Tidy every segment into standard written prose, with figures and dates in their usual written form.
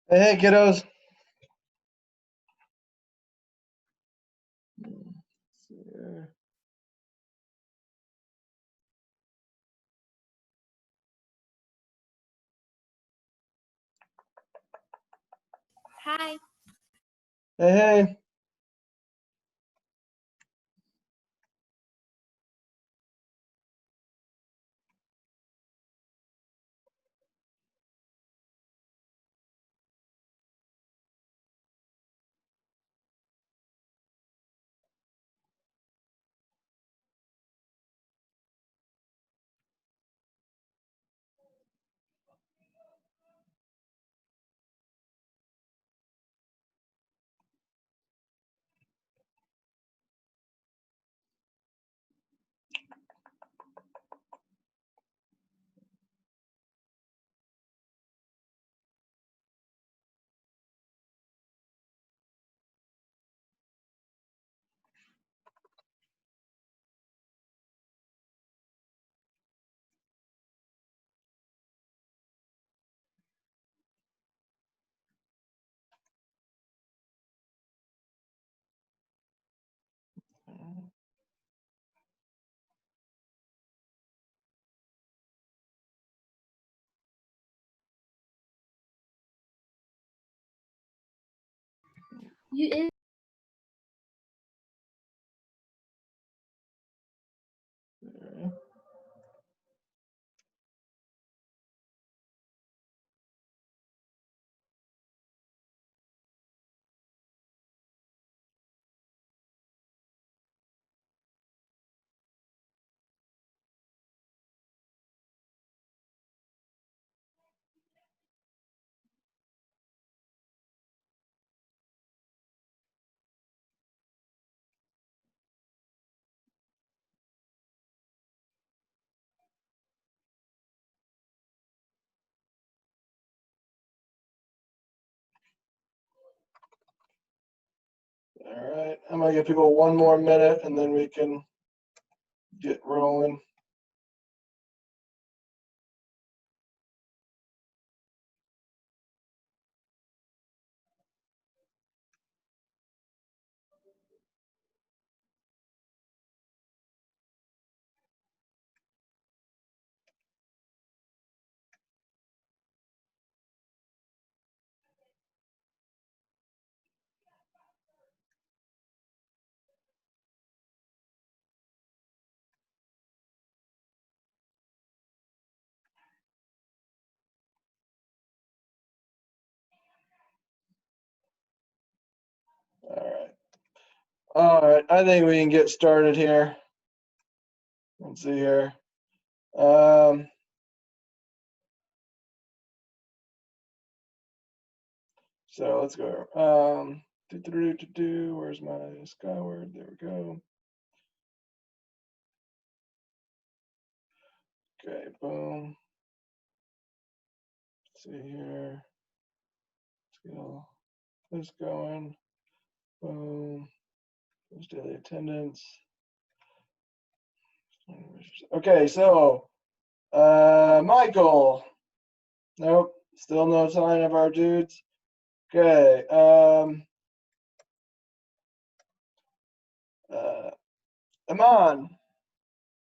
Hey, kiddos. Hi. Hey, hey. You is All right. I'm going to give people one more minute and then we can get rolling. All right. All right. I think we can get started here. Let's see here. So let's go. Where's my Skyward? There we go. Okay, boom. Let's see here. Let's get all this going. Boom. There's daily attendance. Okay, so Michael. Nope, still no sign of our dudes. Okay. Aman.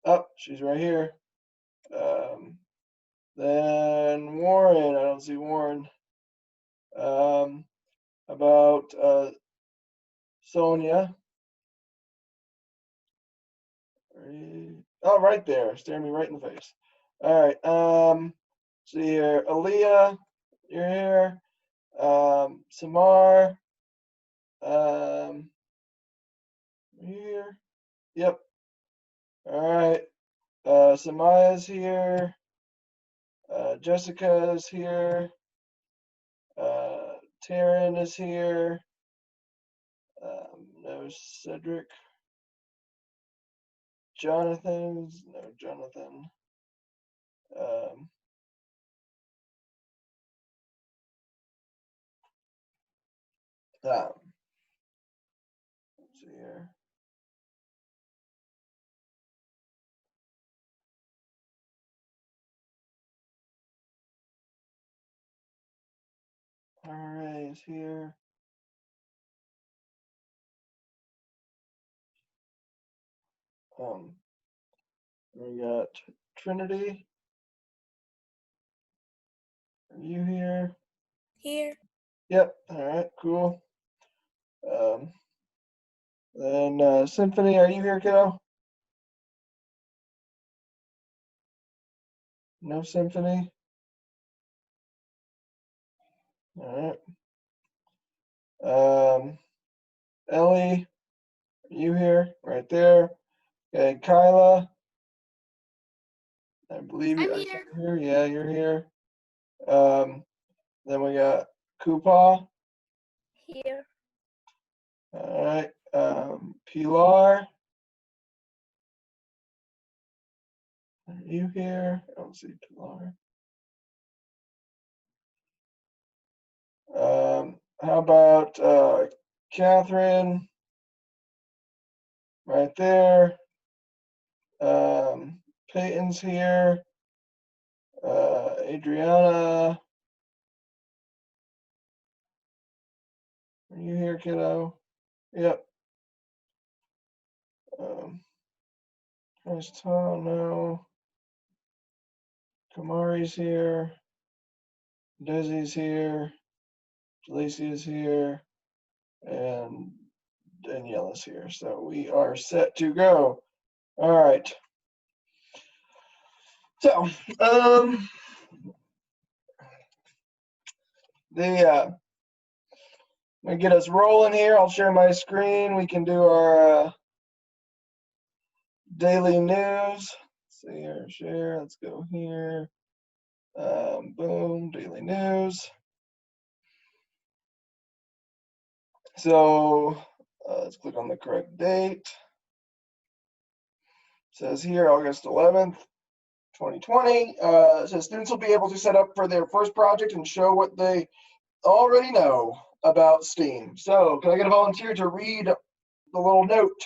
Oh, she's right here. Then Warren. I don't see Warren. About Sonia. Oh, right there, staring me right in the face. All right. See here, Aaliyah, you're here. Samar, here. Yep. All right. Samaya's here. Jessica's here. Taryn is here. No Cedric. Jonathan's no Jonathan. Let's see here. RA is here. We got Trinity. Are you here? Here. Yep. All right. Cool. Then Symphony, are you here, kiddo? No Symphony. All right. Ellie, are you here? Right there. Okay, Kyla. I believe I'm you're here. here. Yeah, you're here. Then we got Koopa. Here. All right. Pilar. Are you here? I don't see Pilar. How about Catherine? Right there. Peyton's here. Adriana. Are you here, kiddo? Yep. There's Tom now. Kamari's here. Desi's here. Lacey is here. And Danielle is here. So we are set to go. All right. So, we get us rolling here. I'll share my screen. We can do our daily news. Let's see here, share. Let's go here. Boom, daily news. So let's click on the correct date. It says here August 11th, 2020. It says students will be able to set up for their first project and show what they already know about STEAM. So can I get a volunteer to read the little note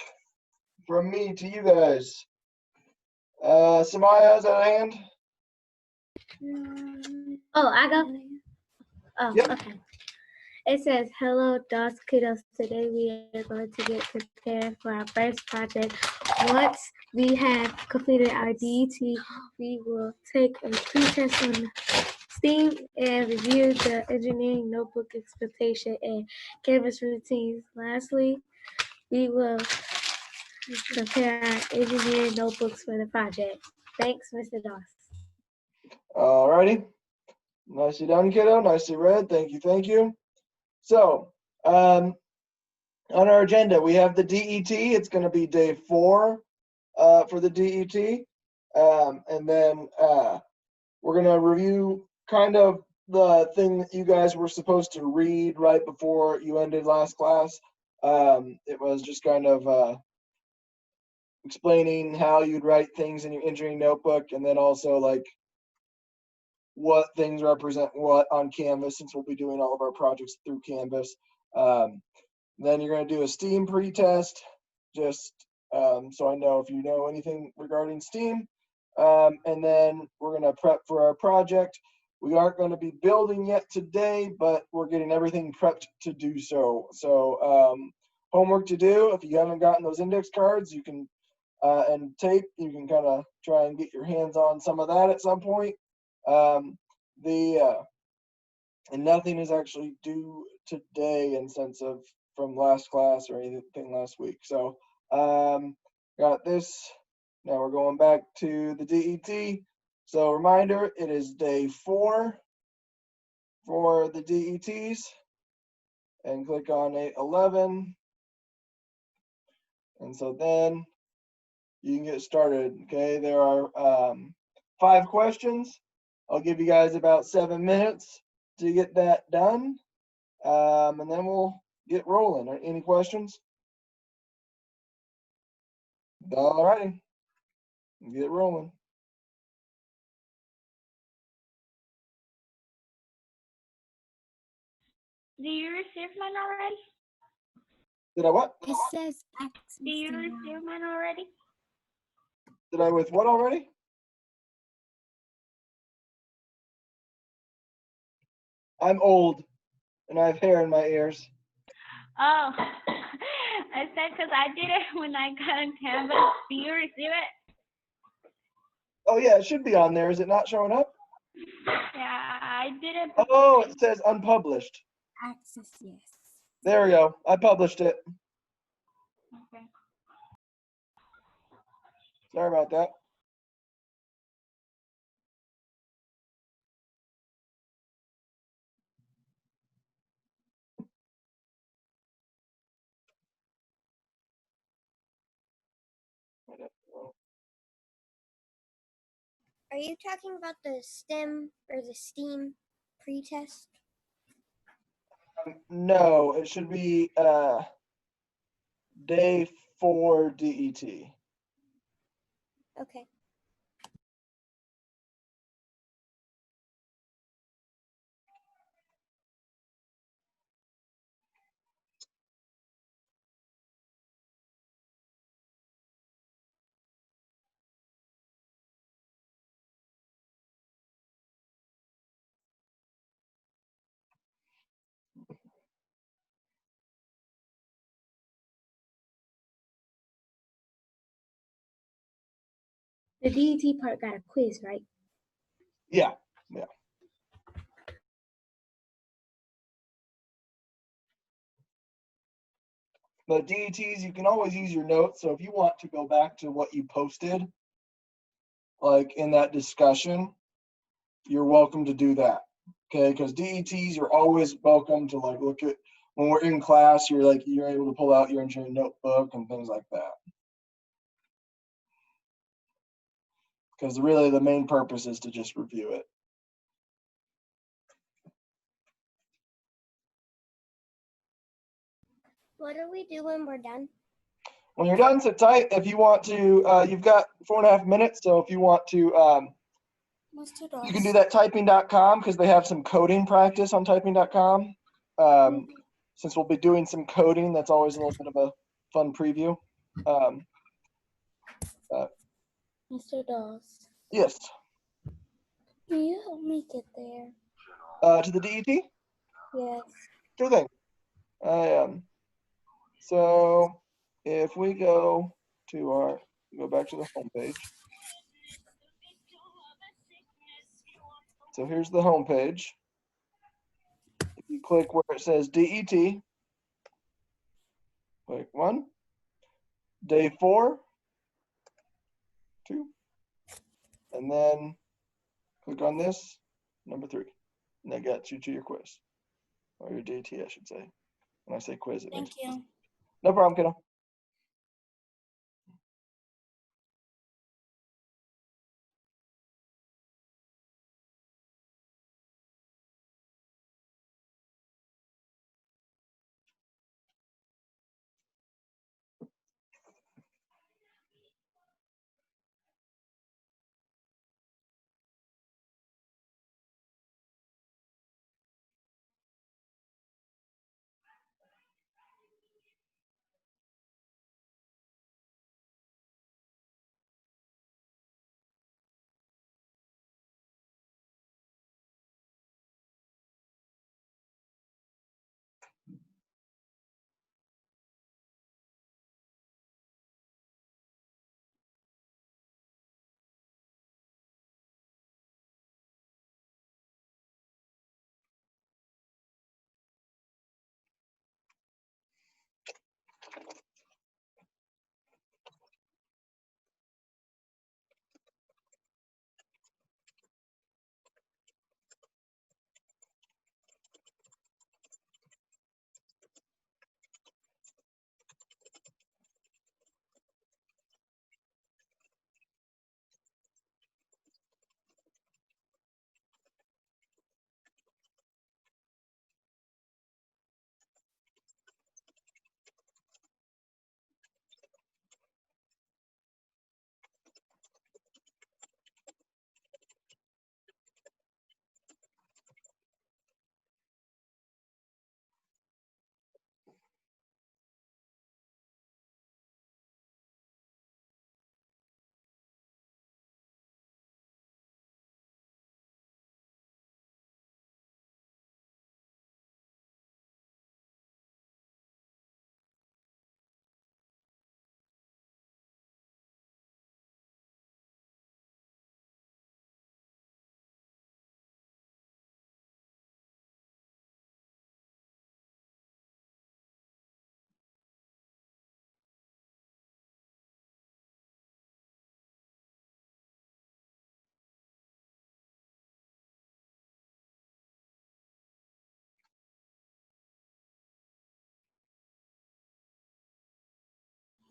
from me to you guys? Samaya, is that a hand? Oh, I go. Oh, Yep. okay. It says, hello, DOS kiddos. Today we are going to get prepared for our first project. Once we have completed our DET, we will take a pre-test on STEAM and review the engineering notebook expectation and Canvas routines. Lastly, we will prepare our engineering notebooks for the project. Thanks, Mr. DOS. All righty. Nicely done, kiddo. Nicely read. Thank you. Thank you. So, on our agenda, we have the DET. It's going to be day 4 for the DET. And then we're going to review kind of the thing that you guys were supposed to read right before you ended last class. It was just kind of explaining how you'd write things in your engineering notebook, and then also like what things represent what on Canvas, since we'll be doing all of our projects through Canvas. Then you're going to do a STEAM pretest, just so I know if you know anything regarding STEAM. And then we're going to prep for our project. We aren't going to be building yet today, but we're getting everything prepped to do so. So homework to do, if you haven't gotten those index cards, you can, and tape, you can kind of try and get your hands on some of that at some point. And nothing is actually due today in sense of from last class or anything last week. So got this. Now we're going back to the DET. So reminder, it is day 4 for the DETs. And click on 811. And so then you can get started. Okay, there are 5 questions. I'll give you guys about 7 minutes to get that done. And then we'll get rolling. Any questions? All righty, get rolling. Do you receive mine already? Did I what? It says access. Do you receive mine already? Did I with what already? I'm old. and I have hair in my ears. Oh, I said because I did it when I got on Canvas. Do you receive it? Oh yeah, it should be on there. Is it not showing up? Yeah, I did it. Oh, it says unpublished. Access, yes. There we go. I published it. Okay. Sorry about that. Are you talking about the STEM or the STEAM pretest? No, it should be day 4 DET. Okay. The DET part got a quiz, right? Yeah. But DETs, you can always use your notes. So if you want to go back to what you posted, like in that discussion, you're welcome to do that. Okay, because DETs, you're always welcome to like look at when we're in class, you're able to pull out your engineering notebook and things like that. Because really the main purpose is to just review it. What do we do when we're done? When you're done, sit tight. If you want to, you've got 4.5 minutes. So if you want to, you can do that typing.com because they have some coding practice on typing.com. Since we'll be doing some coding, that's always a little bit of a fun preview. Mr. Dawes, Yes. can you help me get there? To the DET? Yes. Sure thing. So if we go to go back to the home page. So here's the home page. If you click where it says DET, click 1, day 4, 2, and then click on this, number 3. And that gets you to your quiz, or your DET, I should say. When I say quiz, it means Thank you. no problem, kiddo.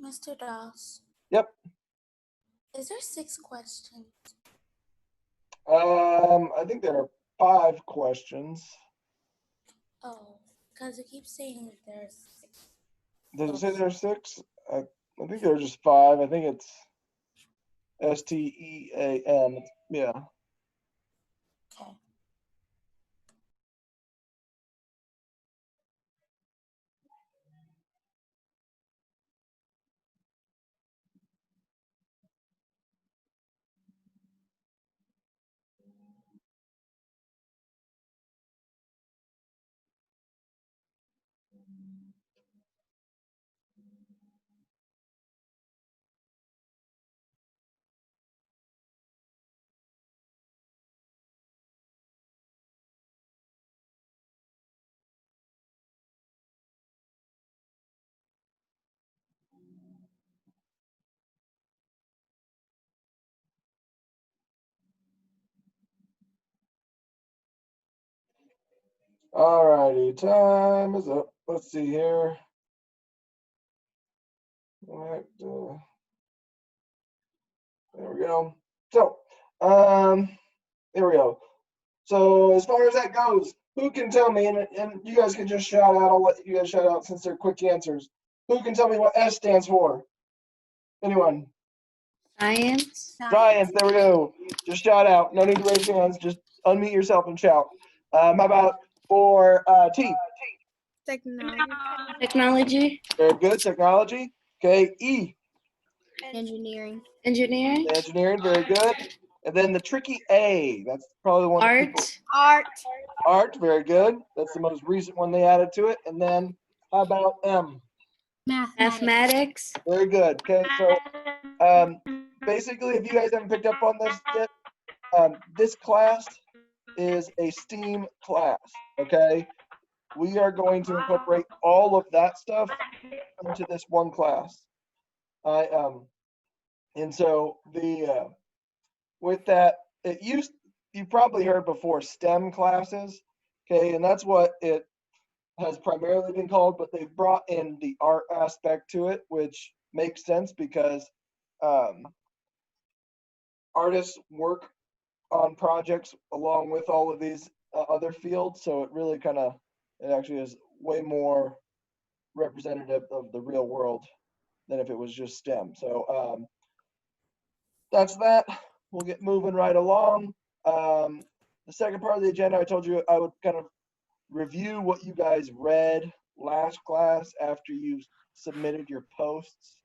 Mr. Doss, Yep. is there 6 questions? I think there are 5 questions. Oh, because it keeps saying that there's 6. Does it say there's 6? I think there are just 5. I think it's STEAM. Yeah. Okay. Alrighty, time is up. Let's see here. Right, there we go. So, there we go. So as far as that goes, who can tell me, and you guys can just shout out, I'll let you guys shout out since they're quick answers. Who can tell me what S stands for? Anyone? Science. Science, there we go. Just shout out. No need to raise hands, just unmute yourself and shout. How about for T? Technology. Technology. Very good, technology. Okay, E, Engineering. Engineering. engineering, very good. And then the tricky A, that's probably the one that people, Art. art, very good. That's the most recent one they added to it. And then how about M? Mathematics. Very good. Okay, so basically, if you guys haven't picked up on this yet, this class is a STEAM class, okay? We are going to incorporate all of that stuff into this one class. And so with that, you probably heard before STEM classes, okay? And that's what it has primarily been called, but they've brought in the art aspect to it, which makes sense because artists work on projects along with all of these other fields. So it actually is way more representative of the real world than if it was just STEM. So that's that. We'll get moving right along. The second part of the agenda, I told you I would kind of review what you guys read last class after you submitted your posts.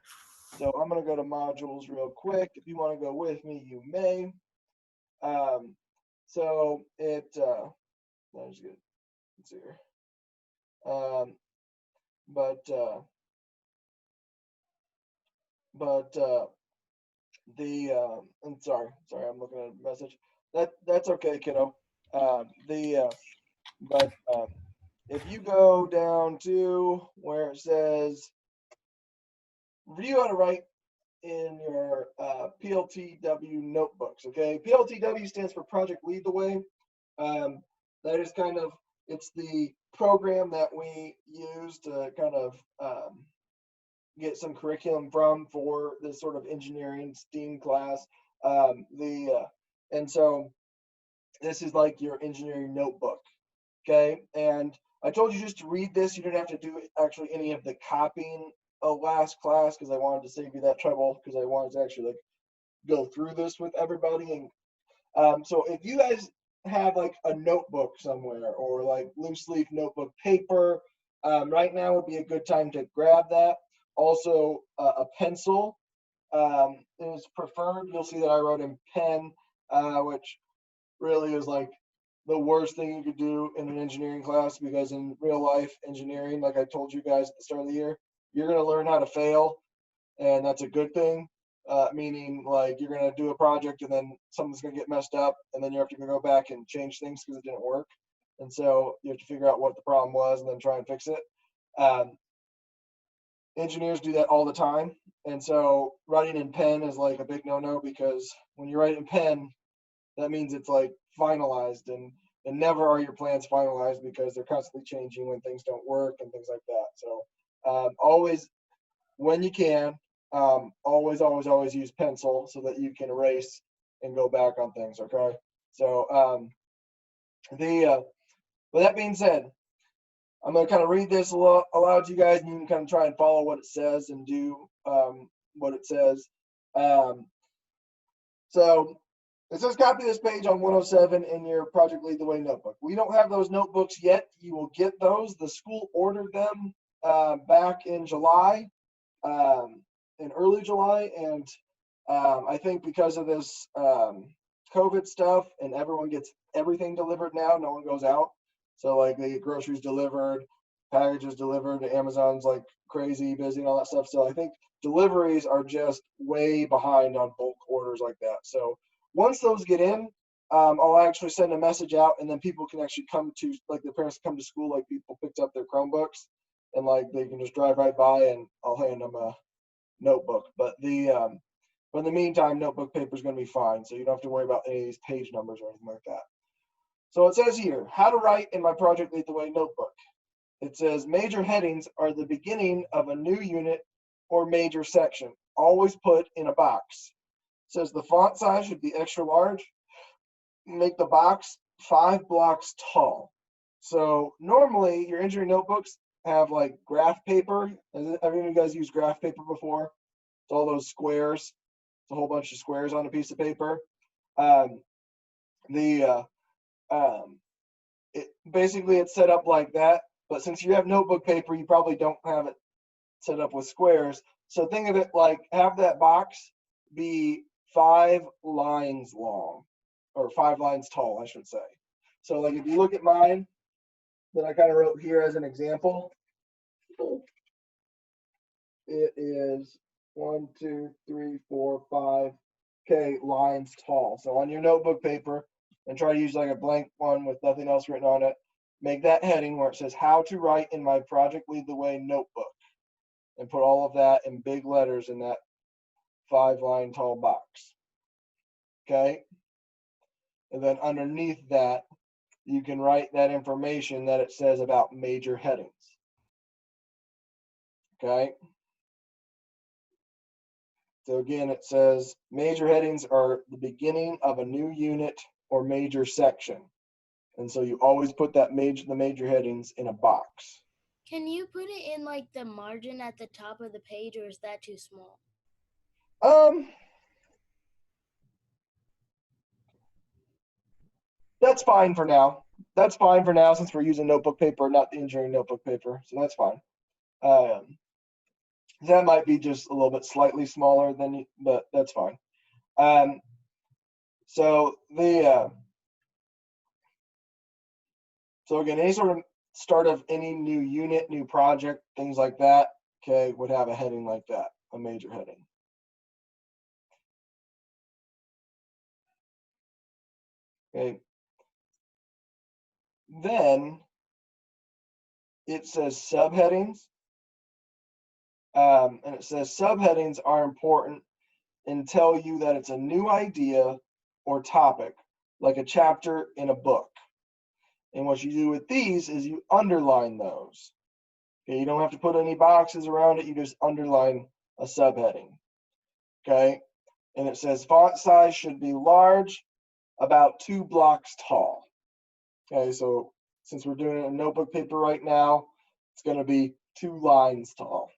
So I'm going to go to modules real quick. If you want to go with me, you may. So that was good. Let's see here. I'm sorry, I'm looking at a message. That's okay, kiddo. If you go down to where it says review how to write in your PLTW notebooks, okay? PLTW stands for Project Lead the Way. That is it's the program that we use to kind of get some curriculum from for this sort of engineering STEAM class. And so this is like your engineering notebook, okay? And I told you just to read this. You didn't have to do actually any of the copying of last class because I wanted to save you that trouble because I wanted to actually like go through this with everybody. And so if you guys have like a notebook somewhere or like loose leaf notebook paper, right now would be a good time to grab that. Also, a pencil is preferred. You'll see that I wrote in pen, which really is like the worst thing you could do in an engineering class because in real life engineering, like I told you guys at the start of the year, you're going to learn how to fail, and that's a good thing. Meaning like you're going to do a project and then something's going to get messed up and then you have to go back and change things because it didn't work. And so you have to figure out what the problem was and then try and fix it. Engineers do that all the time. And so writing in pen is like a big no-no because when you write in pen, that means it's like finalized and never are your plans finalized because they're constantly changing when things don't work and things like that. So always, when you can, always use pencil so that you can erase and go back on things. Okay. So with that being said, I'm going to kind of read this aloud to you guys, and you can kind of try and follow what it says and do what it says. So it says copy this page on 107 in your Project Lead the Way notebook. We don't have those notebooks yet. You will get those. The school ordered them back in July, in early July, and I think because of this COVID stuff and everyone gets everything delivered now, no one goes out. So like they get groceries delivered, packages delivered, Amazon's like crazy busy and all that stuff. So I think deliveries are just way behind on bulk orders like that. So once those get in, I'll actually send a message out, and then people can actually come to, like the parents come to school, like people picked up their Chromebooks, and like they can just drive right by and I'll hand them a notebook. But in the meantime, notebook paper is going to be fine. So you don't have to worry about any of these page numbers or anything like that. So it says here, how to write in my Project Lead the Way notebook. It says major headings are the beginning of a new unit or major section, always put in a box. It says the font size should be extra large. Make the box 5 blocks tall. So normally your engineering notebooks have like graph paper. Have any of you guys used graph paper before? It's all those squares. It's a whole bunch of squares on a piece of paper. Basically it's set up like that, but since you have notebook paper, you probably don't have it set up with squares. So think of it like have that box be 5 lines long, or 5 lines tall, I should say. So like if you look at mine that I kind of wrote here as an example, it is 1, 2, 3, 4, 5, okay, lines tall. So on your notebook paper, and try to use like a blank one with nothing else written on it, make that heading where it says how to write in my Project Lead the Way notebook, and put all of that in big letters in that 5 line tall box. Okay. And then underneath that, you can write that information that it says about major headings. Okay. So again, it says major headings are the beginning of a new unit or major section. And so you always put the major headings in a box. Can you put it in like the margin at the top of the page, or is that too small? That's fine for now. That's fine for now since we're using notebook paper, not the engineering notebook paper. So that's fine. That might be just a little bit slightly smaller than you, but that's fine. So again, any sort of start of any new unit, new project, things like that, okay, would have a heading like that, a major heading. Okay. Then it says subheadings. And it says subheadings are important and tell you that it's a new idea or topic, like a chapter in a book. And what you do with these is you underline those. Okay, you don't have to put any boxes around it. You just underline a subheading. Okay, and it says font size should be large, about 2 blocks tall. Okay, so since we're doing it in notebook paper right now, it's going to be 2 lines tall.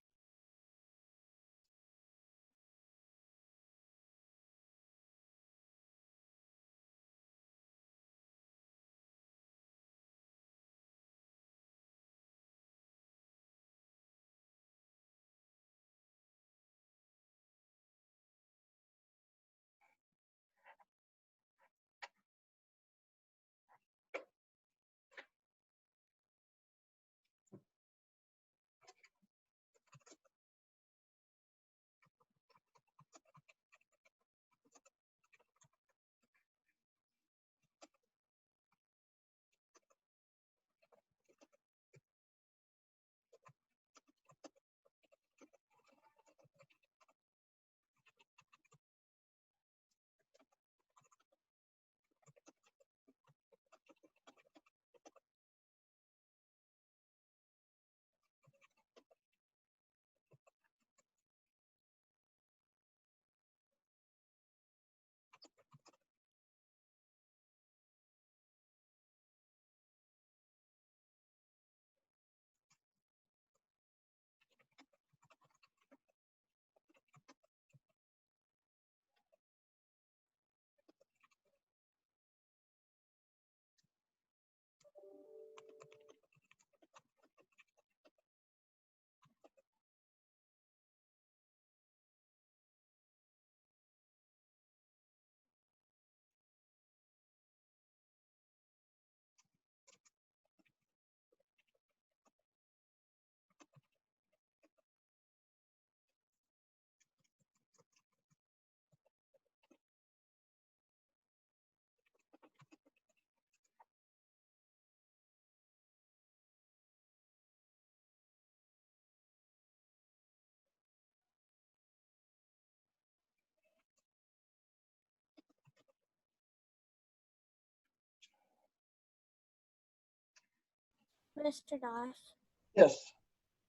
Mr. Doss, Yes.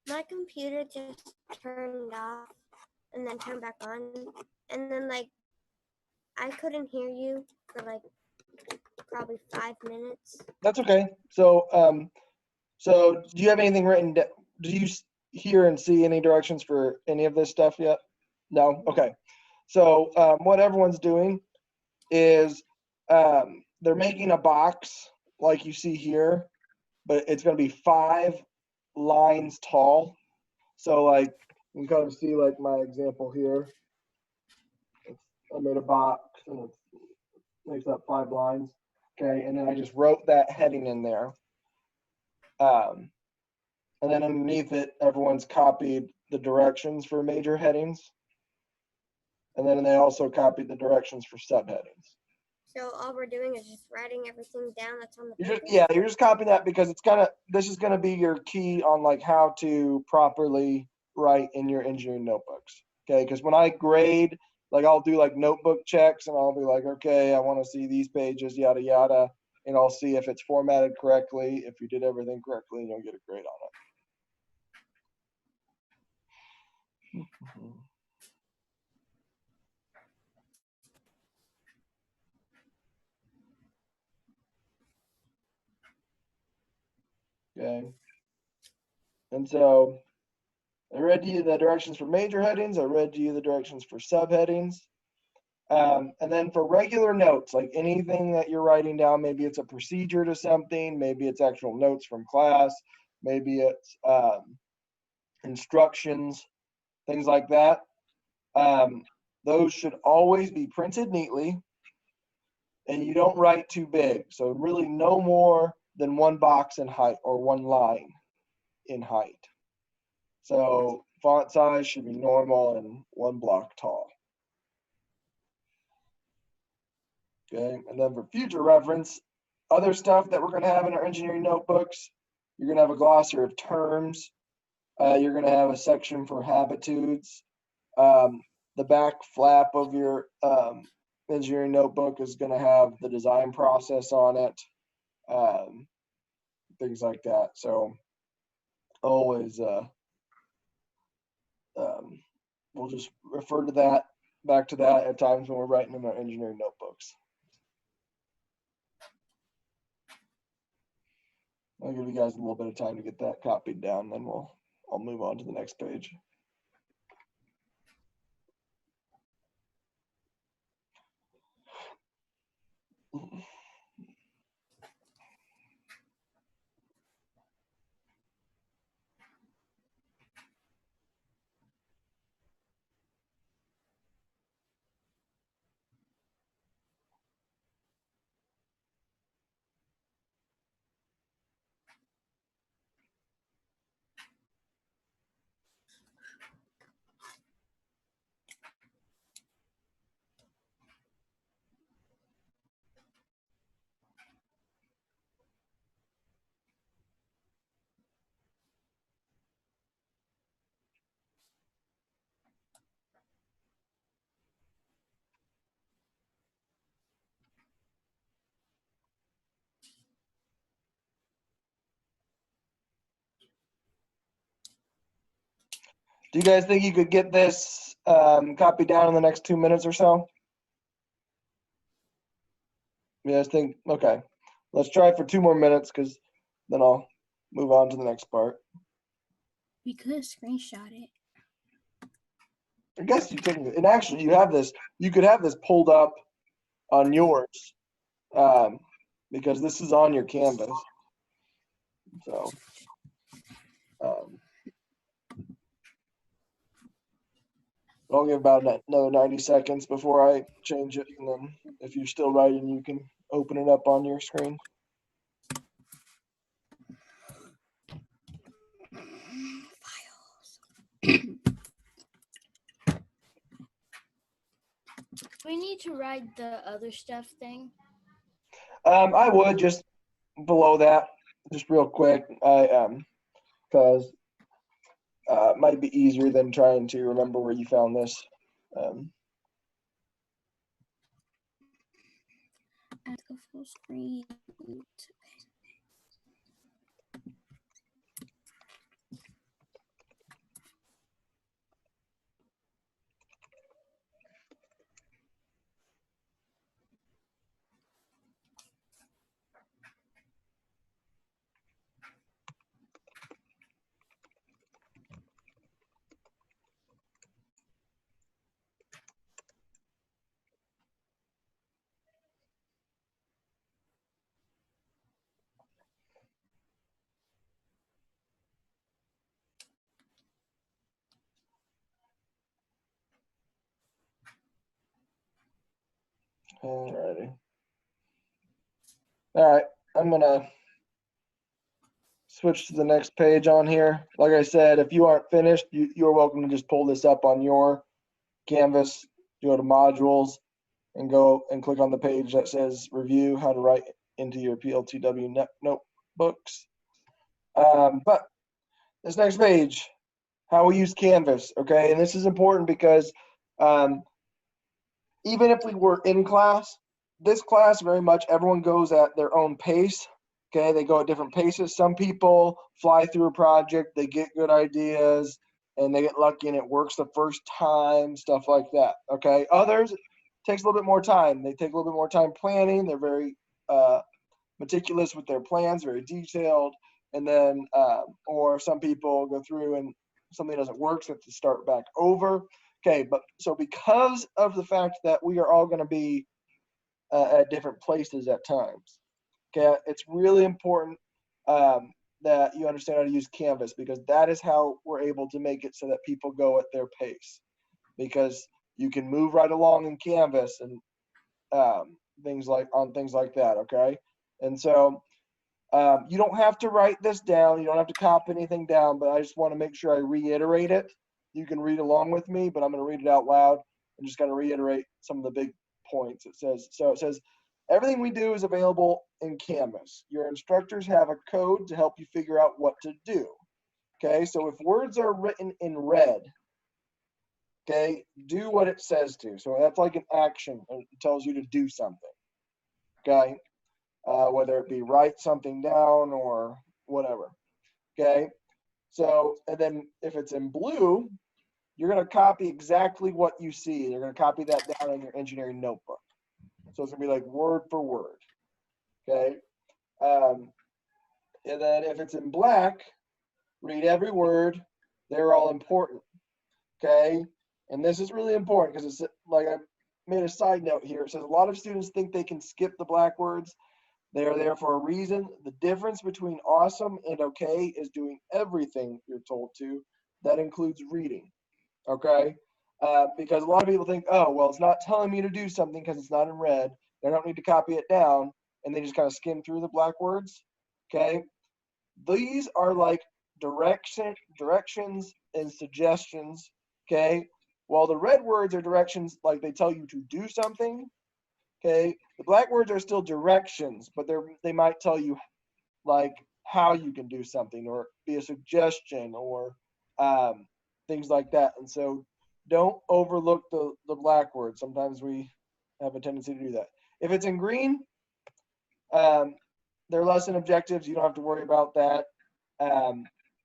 my computer just turned off and then turned back on, and then like I couldn't hear you for like probably 5 minutes. That's okay. So do you have anything written down? Do you hear and see any directions for any of this stuff yet? No? Okay. So what everyone's doing is they're making a box like you see here, but it's going to be 5 lines tall. So like you can kind of see like my example here. I made a box and it makes up 5 lines. Okay, and then I just wrote that heading in there. And then underneath it, everyone's copied the directions for major headings. And then they also copied the directions for subheadings. So all we're doing is just writing everything down that's on the You're paper. you're just copying that because this is gonna be your key on like how to properly write in your engineering notebooks. Okay, because when I grade, like I'll do like notebook checks and I'll be like, okay, I want to see these pages, yada yada, and I'll see if it's formatted correctly, if you did everything correctly, and you'll get a grade on it. Okay. And so I read to you the directions for major headings. I read to you the directions for subheadings. And then for regular notes, like anything that you're writing down, maybe it's a procedure to something, maybe it's actual notes from class, maybe it's instructions, things like that. Those should always be printed neatly, and you don't write too big. So really no more than 1 box in height or 1 line in height. So font size should be normal and 1 block tall. Okay, and then for future reference, other stuff that we're going to have in our engineering notebooks, you're going to have a glossary of terms. You're going to have a section for habitudes. The back flap of your engineering notebook is going to have the design process on it, things like that. So always, we'll just refer to that, back to that at times when we're writing in our engineering notebooks. I'll give you guys a little bit of time to get that copied down, then I'll move on to the next page. Do you guys think you could get this copied down in the next 2 minutes or so? You guys think, okay, let's try for 2 more minutes because then I'll move on to the next part. We could screenshot it. I guess you can, and actually you could have this pulled up on yours because this is on your Canvas. So I'll give about another 90 seconds before I change it, and then if you're still writing, you can open it up on your screen. We need to write the other stuff thing. I would just below that, just real quick, because it might be easier than trying to remember where you found this. At the full screen. Alrighty. All right, I'm gonna switch to the next page on here. Like I said, if you aren't finished, you're welcome to just pull this up on your Canvas, go to modules, and go and click on the page that says review how to write into your PLTW notebooks. But this next page, how we use Canvas, okay? And this is important because even if we were in class, this class very much everyone goes at their own pace. Okay, they go at different paces. Some people fly through a project, they get good ideas, and they get lucky and it works the first time, stuff like that. Okay, others it takes a little bit more time. They take a little bit more time planning. They're very meticulous with their plans, very detailed. And then, or some people go through and something doesn't work, so they have to start back over. Okay, but so because of the fact that we are all going to be at different places at times, okay, it's really important that you understand how to use Canvas, because that is how we're able to make it so that people go at their pace, because you can move right along in Canvas and things like that. Okay, and so you don't have to write this down, you don't have to copy anything down, but I just want to make sure I reiterate it. You can read along with me, but I'm going to read it out loud and just going to reiterate some of the big points. It says, everything we do is available in Canvas. Your instructors have a code to help you figure out what to do. Okay, so if words are written in red, okay, do what it says to. So that's like an action. It tells you to do something. Okay, whether it be write something down or whatever. Okay, so, and then if it's in blue, you're going to copy exactly what you see. You're going to copy that down in your engineering notebook. So it's going to be like word for word. Okay. And then if it's in black, read every word. They're all important. Okay. And this is really important because it's like I made a side note here. It says a lot of students think they can skip the black words. They are there for a reason. The difference between awesome and okay is doing everything you're told to. That includes reading. Okay, because a lot of people think, oh, well, it's not telling me to do something because it's not in red. I don't need to copy it down, and they just kind of skim through the black words. Okay, these are like directions and suggestions. Okay, while the red words are directions, like they tell you to do something. Okay, the black words are still directions, but they might tell you like how you can do something or be a suggestion or things like that. And so don't overlook the black words. Sometimes we have a tendency to do that. If it's in green, they're lesson objectives. You don't have to worry about that.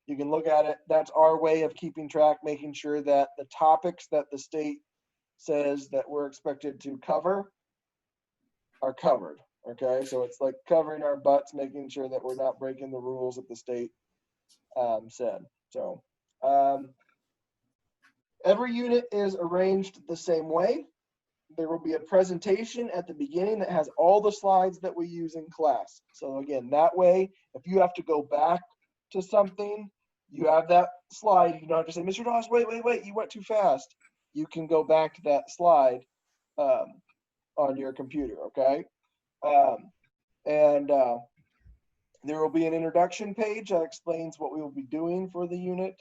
You can look at it. That's our way of keeping track, making sure that the topics that the state says that we're expected to cover are covered. Okay, so it's like covering our butts, making sure that we're not breaking the rules that the state said. So every unit is arranged the same way. There will be a presentation at the beginning that has all the slides that we use in class. So again, that way, if you have to go back to something, you have that slide. You don't have to say, Mr. Doss, wait, you went too fast. You can go back to that slide on your computer, okay? There will be an introduction page that explains what we will be doing for the unit.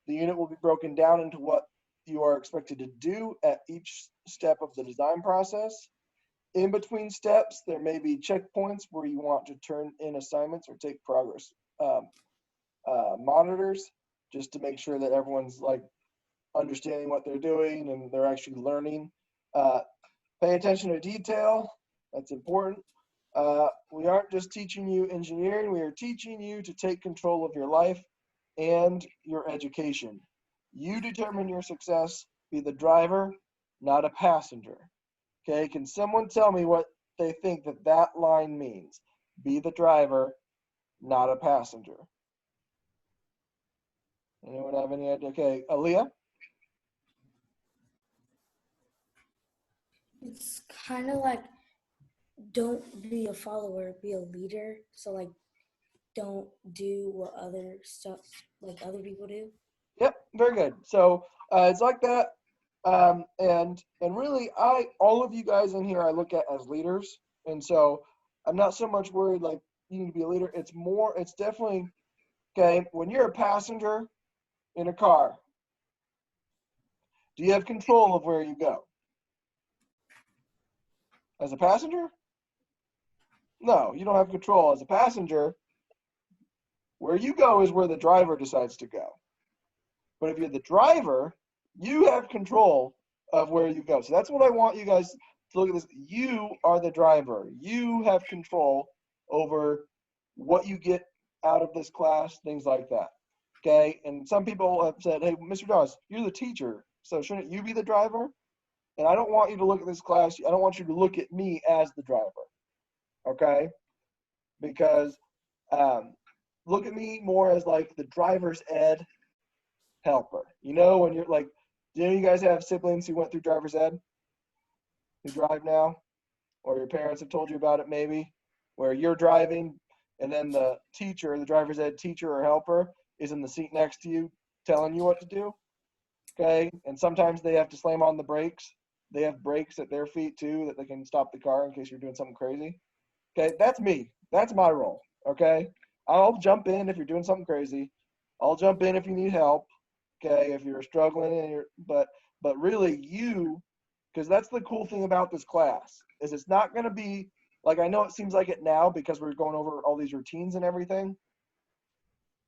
The unit will be broken down into what you are expected to do at each step of the design process. In between steps, there may be checkpoints where you want to turn in assignments or take progress monitors, just to make sure that everyone's like understanding what they're doing and they're actually learning. Pay attention to detail. That's important. We aren't just teaching you engineering, we are teaching you to take control of your life and your education. You determine your success, be the driver, not a passenger. Okay, can someone tell me what they think that line means? Be the driver, not a passenger. Anyone have any idea? Okay, Aaliyah? It's kind of like don't be a follower, be a leader. So like don't do what other stuff like other people do. Yep, very good. So it's like that. And really, all of you guys in here I look at as leaders, and so I'm not so much worried like you need to be a leader. It's definitely okay when you're a passenger in a car. Do you have control of where you go? As a passenger? No, you don't have control. As a passenger, where you go is where the driver decides to go. But if you're the driver, you have control of where you go. So that's what I want you guys to look at this. You are the driver. You have control over what you get out of this class, things like that. Okay? And some people have said, hey, Mr. Dawes, you're the teacher, so shouldn't you be the driver? And I don't want you to look at this class. I don't want you to look at me as the driver. Okay? Because look at me more as like the driver's ed helper. You know, when you're like, do you guys have siblings who went through driver's ed who drive now? Or your parents have told you about it maybe, where you're driving and then the teacher, the driver's ed teacher or helper is in the seat next to you telling you what to do. Okay? And sometimes they have to slam on the brakes. They have brakes at their feet too that they can stop the car in case you're doing something crazy. Okay? That's me. That's my role. Okay? I'll jump in if you're doing something crazy. I'll jump in if you need help. Okay, if you're struggling and but really you, because that's the cool thing about this class, is it's not going to be like, I know it seems like it now because we're going over all these routines and everything.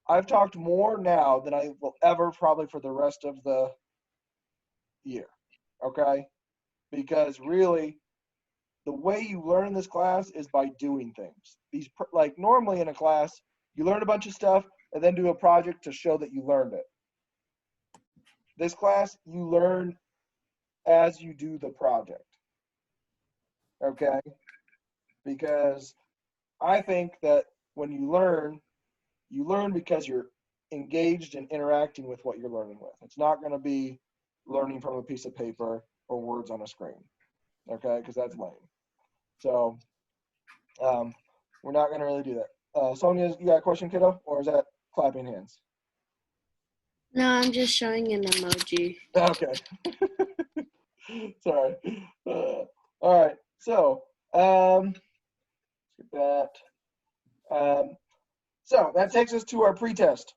I've talked more now than I will ever probably for the rest of the year. Okay, because really the way you learn in this class is by doing things. Like normally in a class, you learn a bunch of stuff and then do a project to show that you learned it. This class, you learn as you do the project. Okay? Because I think that when you learn because you're engaged and interacting with what you're learning with. It's not going to be learning from a piece of paper or words on a screen. Okay? Because that's lame. So, we're not going to really do that. Sonia, you got a question, kiddo? Or is that clapping hands? No, I'm just showing an emoji. Okay. Sorry. All right. So, let's get that. So that takes us to our pretest.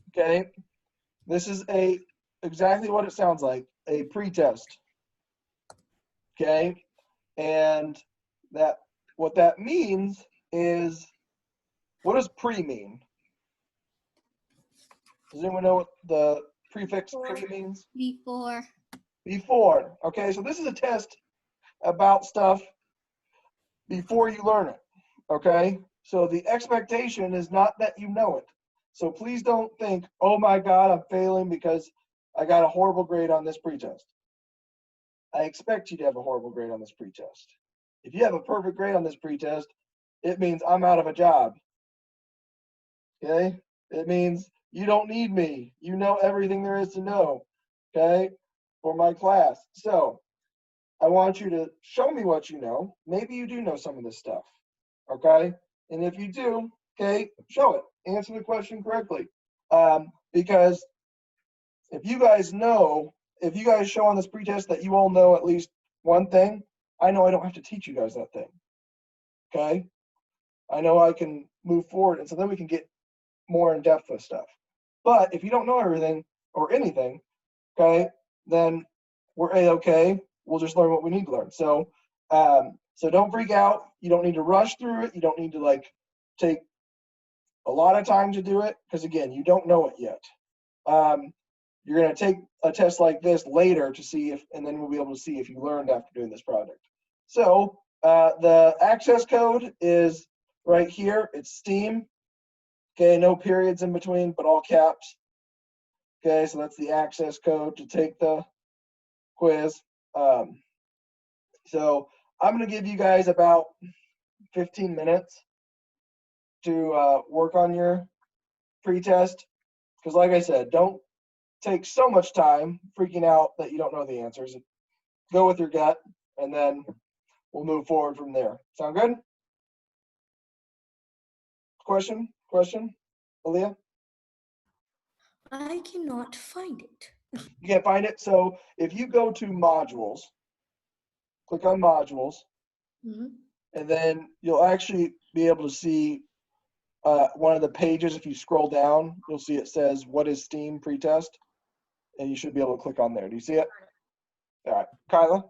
Okay. This is exactly what it sounds like, a pretest. Okay. And what that means is, what does pre mean? Does anyone know what the prefix pre means? Before. Before. Okay, so this is a test about stuff before you learn it. Okay, so the expectation is not that you know it. So please don't think, oh my God, I'm failing because I got a horrible grade on this pretest. I expect you to have a horrible grade on this pretest. If you have a perfect grade on this pretest, it means I'm out of a job. Okay, it means you don't need me. You know everything there is to know. Okay, for my class. So I want you to show me what you know. Maybe you do know some of this stuff. Okay? And if you do, okay, show it. Answer the question correctly. Because if you guys show on this pretest that you all know at least one thing, I know I don't have to teach you guys that thing. Okay? I know I can move forward, and so then we can get more in depth with stuff. But if you don't know everything or anything, okay, then we're A-okay. We'll just learn what we need to learn. So don't freak out. You don't need to rush through it. You don't need to take a lot of time to do it, because again, you don't know it yet. You're going to take a test like this later to see and then we'll be able to see if you learned after doing this project. So the access code is right here. It's STEAM. Okay, no periods in between, but all caps. Okay, so that's the access code to take the quiz. So I'm going to give you guys about 15 minutes to work on your pretest. Because like I said, don't take so much time freaking out that you don't know the answers. Go with your gut, and then we'll move forward from there. Sound good? Question? Aaliyah? I cannot find it. You can't find it? So if you go to modules, click on modules, Mhm. and then you'll actually be able to see one of the pages. If you scroll down, you'll see it says, "What is STEAM pretest?" And you should be able to click on there. Do you see it? All right. Kyla?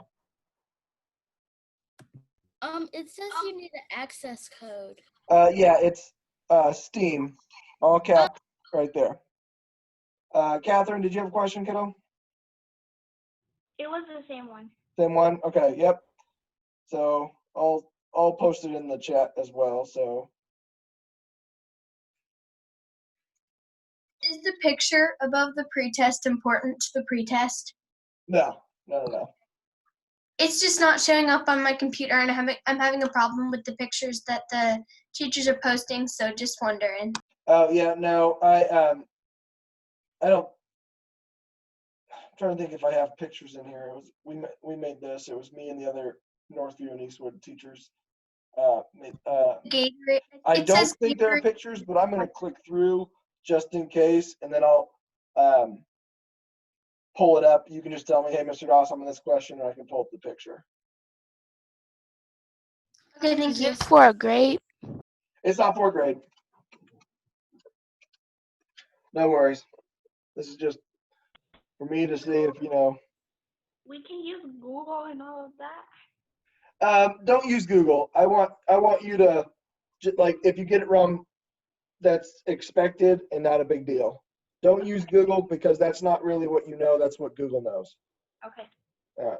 It says you need an access code. Yeah, it's STEAM, all caps right there. Catherine, did you have a question, kiddo? It was the same one. Same one? Okay, yep. So I'll post it in the chat as well. So Is the picture above the pretest important to the pretest? no. It's just not showing up on my computer, and I'm having a problem with the pictures that the teachers are posting. So just wondering. Oh yeah, no. I don't. I'm trying to think if I have pictures in here. It was we made this. It was me and the other Northview and Eastwood teachers. Gatorade. I It don't says think there are Gatorade. pictures, but I'm gonna click through just in case, and then I'll pull it up. You can just tell me, hey, Mr. Doss, I'm on this question, and I can pull up the picture. Okay, thank you. For a grade? It's not 4th grade. No worries. This is just for me to see if We can use Google and all of that. Don't use Google. I want you to like if you get it wrong, that's expected and not a big deal. Don't use Google because that's not really what you know. That's what Google knows. Okay. All right.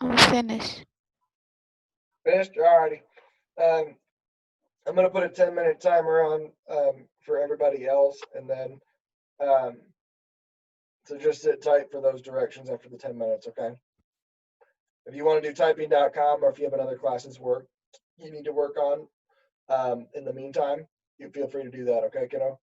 I'm finished. Finished? Alrighty. I'm gonna put a 10-minute timer on for everybody else, and then so just sit tight for those directions after the 10 minutes, okay? If you want to do typing.com, or if you have another classes work you need to work on in the meantime, you feel free to do that, okay, kiddo?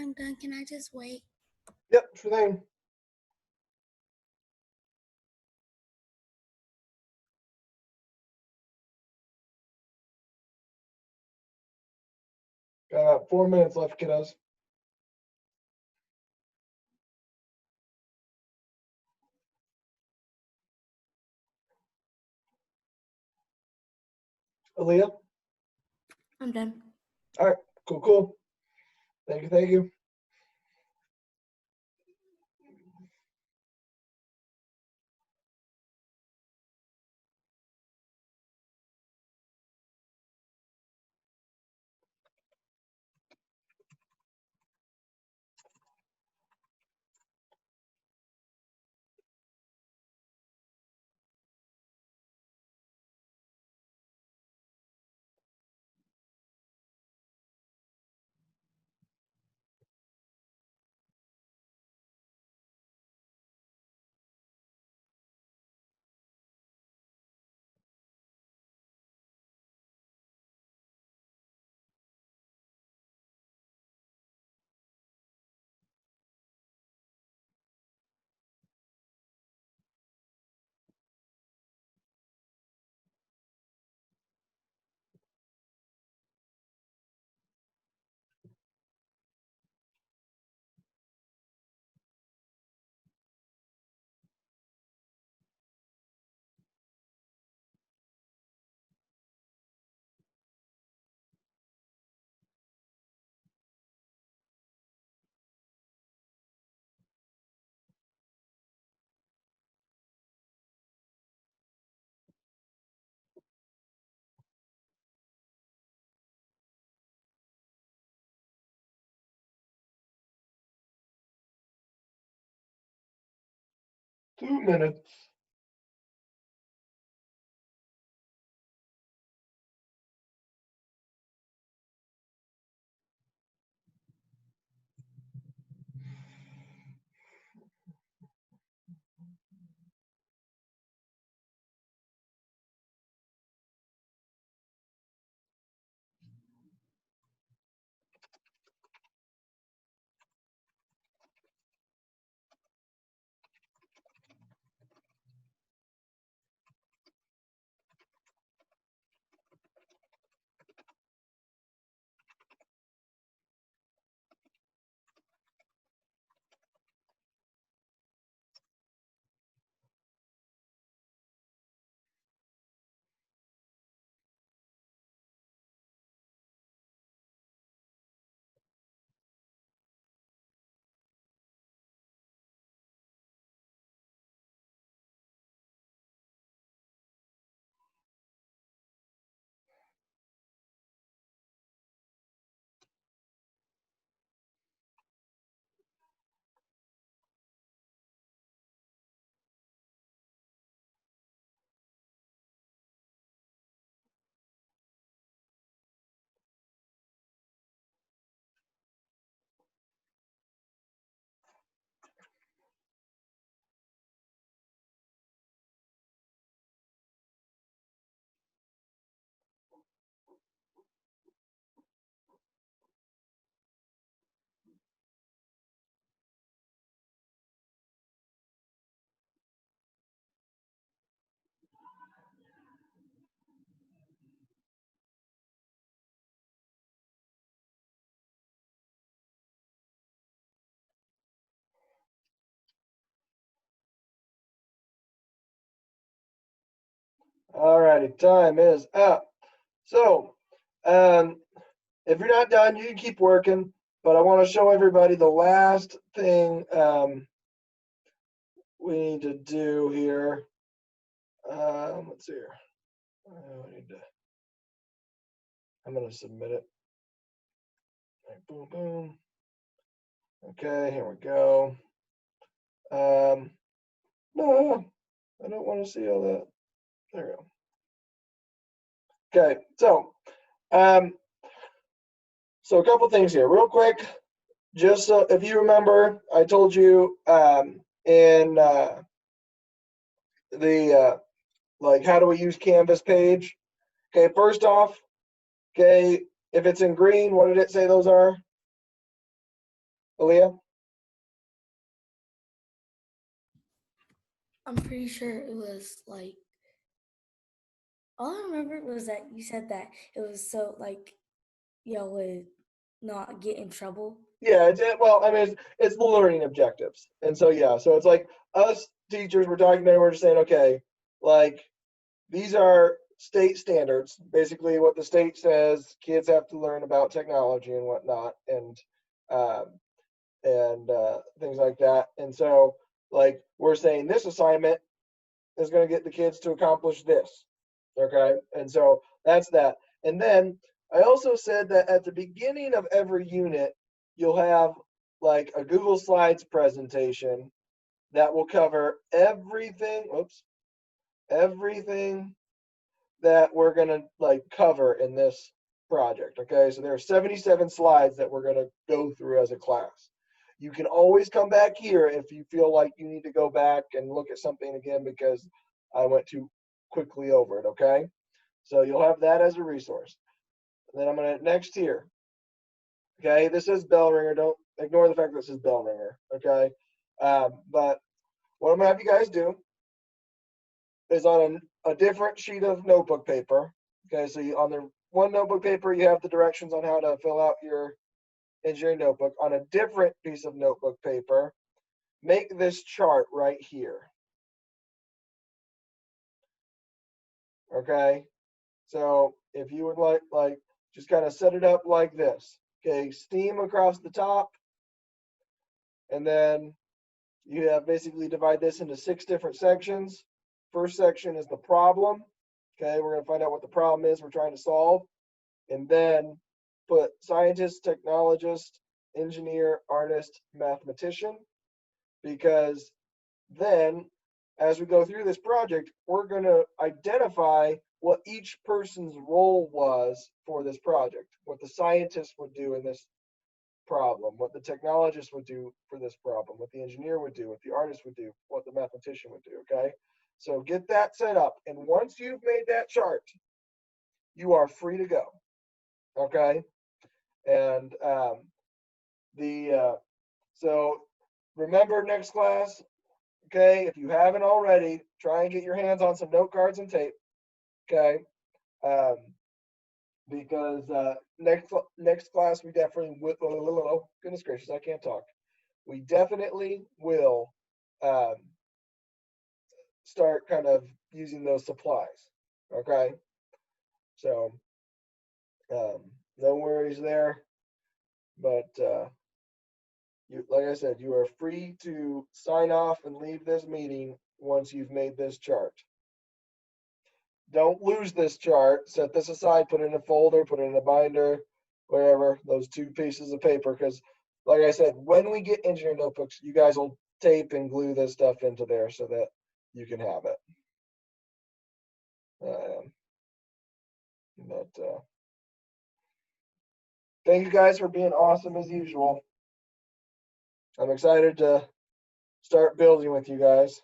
I'm done. Can I just wait? Yep, sure thing. Got about 4 minutes left, kiddos. Aaliyah? I'm done. All right, cool, cool. Thank you, thank you. Two minutes. All righty, time is up. So, if you're not done, you can keep working, but I want to show everybody the last thing we need to do here. Let's see here. I'm going to submit it. All right, boom, boom. Okay, here we go. No, I don't want to see all that. There we go. Okay, so a couple things here, real quick. Just so if you remember, I told you in the like how do we use Canvas page. Okay, first off, okay, if it's in green, what did it say those are? Aaliyah? I'm pretty sure it was like all I remember was that you said that it was so like y'all would not get in trouble. Yeah, well, I mean, it's the learning objectives. And so, yeah, so it's like us teachers, we're talking about, we're just saying, okay, like these are state standards, basically what the state says kids have to learn about technology and whatnot, and things like that. And so, like, we're saying this assignment is going to get the kids to accomplish this. Okay. And so that's that. And then I also said that at the beginning of every unit, you'll have like a Google Slides presentation that will cover everything. Everything that we're going to like cover in this project. Okay. So there are 77 slides that we're going to go through as a class. You can always come back here if you feel like you need to go back and look at something again because I went too quickly over it, okay? So you'll have that as a resource. And then I'm going to next here. Okay, this is bell ringer. Don't ignore the fact that this is bell ringer, okay? But what I'm going to have you guys do is on a different sheet of notebook paper. Okay, so on the one notebook paper, you have the directions on how to fill out your engineering notebook. On a different piece of notebook paper, make this chart right here. Okay, so if you would like just kind of set it up like this. Okay, STEAM across the top, and then you have basically divide this into 6 different sections. First section is the problem. Okay, we're going to find out what the problem is we're trying to solve, and then put scientist, technologist, engineer, artist, mathematician, because then as we go through this project, we're going to identify what each person's role was for this project, what the scientist would do in this problem, what the technologist would do for this problem, what the engineer would do, what the artist would do, what the mathematician would do, okay? So get that set up. And once you've made that chart, you are free to go, okay? And so remember next class, okay, if you haven't already, try and get your hands on some note cards and tape, okay? Because next class we definitely will, oh, goodness gracious, I can't talk. We definitely will start kind of using those supplies, okay? So no worries there, but like I said, you are free to sign off and leave this meeting once you've made this chart. Don't lose this chart. Set this aside, put it in a folder, put it in a binder, wherever, those 2 pieces of paper. Because, like I said, when we get engineering notebooks, you guys will tape and glue this stuff into there so that you can have it. Thank you guys for being awesome as usual. I'm excited to start building with you guys.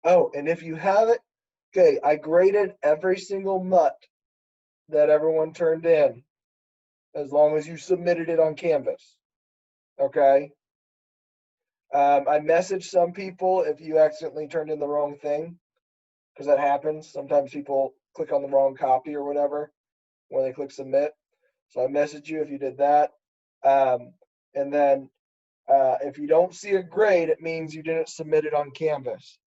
Oh, and if you haven't, okay, I graded every single mutt that everyone turned in, as long as you submitted it on Canvas. Okay. I messaged some people if you accidentally turned in the wrong thing, because that happens. Sometimes people click on the wrong copy or whatever when they click submit. So I messaged you if you did that. And then if you don't see a grade, it means you didn't submit it on Canvas.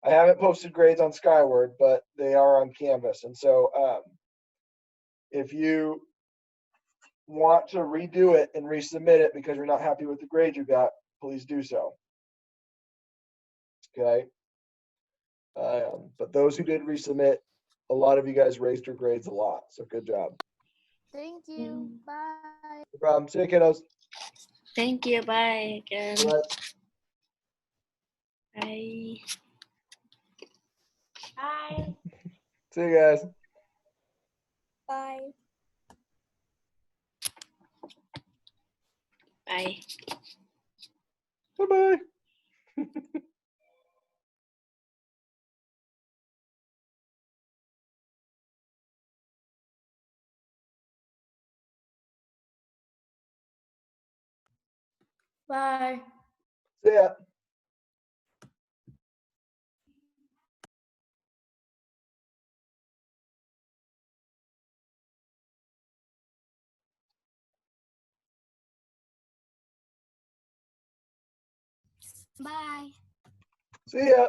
I haven't posted grades on Skyward, but they are on Canvas. And so if you want to redo it and resubmit it because you're not happy with the grade you got, please do so. Okay. But those who did resubmit, a lot of you guys raised your grades a lot. So good job. Thank you. Bye. No problem. See you, kiddos. Thank you. Bye again. Bye. Bye. Bye. See you guys. Bye. Bye. Bye-bye. Bye. See ya. Bye. See ya.